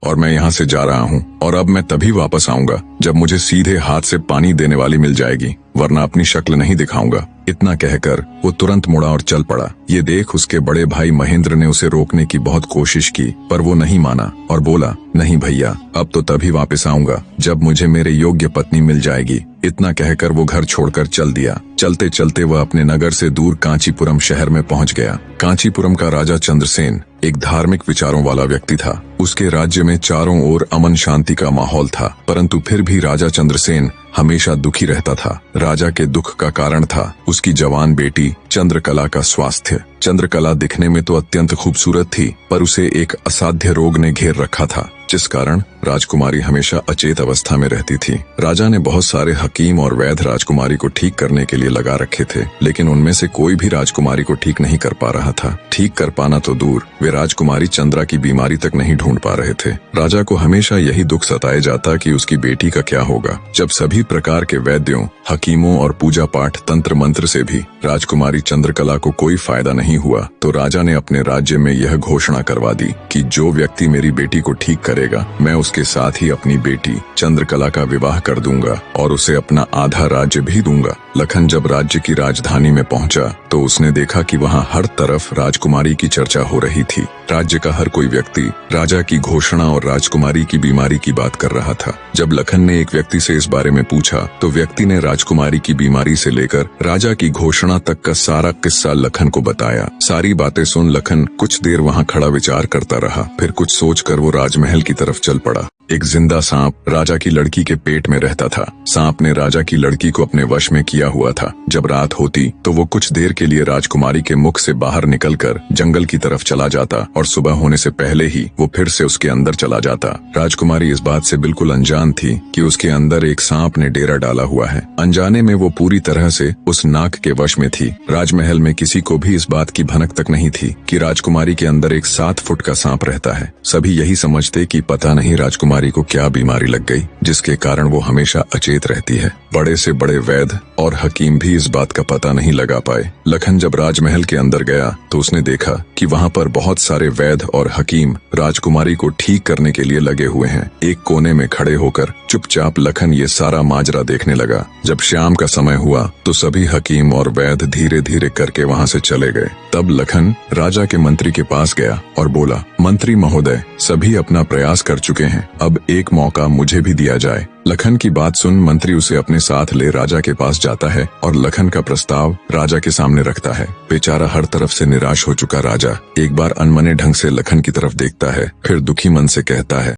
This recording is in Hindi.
और मैं यहाँ से जा रहा हूँ, और अब मैं तभी वापस आऊंगा जब मुझे सीधे हाथ से पानी देने वाली मिल जाएगी, वरना अपनी शक्ल नहीं दिखाऊंगा। इतना कहकर वो तुरंत मुड़ा और चल पड़ा। ये देख उसके बड़े भाई महेंद्र ने उसे रोकने की बहुत कोशिश की, पर वो नहीं माना और बोला, नहीं भैया, अब तो तभी वापस आऊंगा जब मुझे मेरे योग्य पत्नी मिल जाएगी। इतना कहकर वो घर छोड़कर चल दिया। चलते चलते वह अपने नगर से दूर कांचीपुरम शहर में पहुंच गया। कांचीपुरम का राजा चंद्रसेन एक धार्मिक विचारों वाला व्यक्ति था। उसके राज्य में चारों ओर अमन शांति का माहौल था, परंतु फिर भी राजा चंद्रसेन हमेशा दुखी रहता था। राजा के दुख का कारण था उसकी जवान बेटी चंद्रकला का स्वास्थ्य। चंद्रकला दिखने में तो अत्यंत खूबसूरत थी, पर उसे एक असाध्य रोग ने घेर रखा था, जिस कारण राजकुमारी हमेशा अचेत अवस्था में रहती थी। राजा ने बहुत सारे हकीम और वैद्य राजकुमारी को ठीक करने के लिए लगा रखे थे, लेकिन उनमें से कोई भी राजकुमारी को ठीक नहीं कर पा रहा था। ठीक कर पाना तो दूर, वे राजकुमारी चंद्रा की बीमारी तक नहीं ढूंढ पा रहे थे। राजा को हमेशा यही दुख सताए जाता कि उसकी बेटी का क्या होगा। जब सभी प्रकार के वैद्यों, हकीमों और पूजा पाठ तंत्र मंत्र से भी राजकुमारी चंद्रकला को कोई फायदा नहीं हुआ, तो राजा ने अपने राज्य में यह घोषणा करवा दी कि जो व्यक्ति मेरी बेटी को ठीक करेगा, मैं उसके साथ ही अपनी बेटी चंद्रकला का विवाह कर दूंगा और उसे अपना आधा राज्य भी दूंगा। लखन जब राज्य की राजधानी में पहुंचा तो उसने देखा कि वहां हर तरफ राजकुमारी की चर्चा हो रही थी। राज्य का हर कोई व्यक्ति राजा की घोषणा और राजकुमारी की बीमारी की बात कर रहा था। जब लखन ने एक व्यक्ति से इस बारे में पूछा तो व्यक्ति ने राजकुमारी की बीमारी से लेकर राजा की घोषणा तक का सारा किस्सा लखन को बताया। सारी बातें सुन लखन कुछ देर वहां खड़ा विचार करता रहा। फिर कुछ सोचकर वो राजमहल की तरफ चल पड़ा। एक जिंदा सांप राजा की लड़की के पेट में रहता था। सांप ने राजा की लड़की को अपने वश में किया हुआ था। जब रात होती तो वो कुछ देर के लिए राजकुमारी के मुख से बाहर निकलकर जंगल की तरफ चला जाता और सुबह होने से पहले ही वो फिर से उसके अंदर चला जाता। राजकुमारी इस बात से बिल्कुल अनजान थी कि उसके अंदर एक सांप ने डेरा डाला हुआ है। अनजाने में वो पूरी तरह से उस नाग के वश में थी। राजमहल में किसी को भी इस बात की भनक तक नहीं थी कि राजकुमारी के अंदर एक 7 फुट का सांप रहता है। सभी यही समझते कि पता नहीं राजकुमारी को क्या बीमारी लग गई, जिसके कारण वो हमेशा अचेत रहती है। बड़े से बड़े वैद्य और हकीम भी इस बात का पता नहीं लगा पाए। लखन जब राजमहल के अंदर गया तो उसने देखा कि वहां पर बहुत सारे वैद्य और हकीम राजकुमारी को ठीक करने के लिए लगे हुए हैं। एक कोने में खड़े होकर चुपचाप लखन ये सारा माजरा देखने लगा। जब शाम का समय हुआ तो सभी हकीम और वैद्य धीरे धीरे करके वहां से चले गए। तब लखन राजा के मंत्री के पास गया और बोला, मंत्री महोदय, सभी अपना प्रयास कर चुके हैं, अब एक मौका मुझे भी दिया जाए। लखन की बात सुन मंत्री उसे अपने साथ ले राजा के पास जाता है और लखन का प्रस्ताव राजा के सामने रखता है। बेचारा हर तरफ से निराश हो चुका राजा एक बार अनमने ढंग से लखन की तरफ देखता है, फिर दुखी मन से कहता है,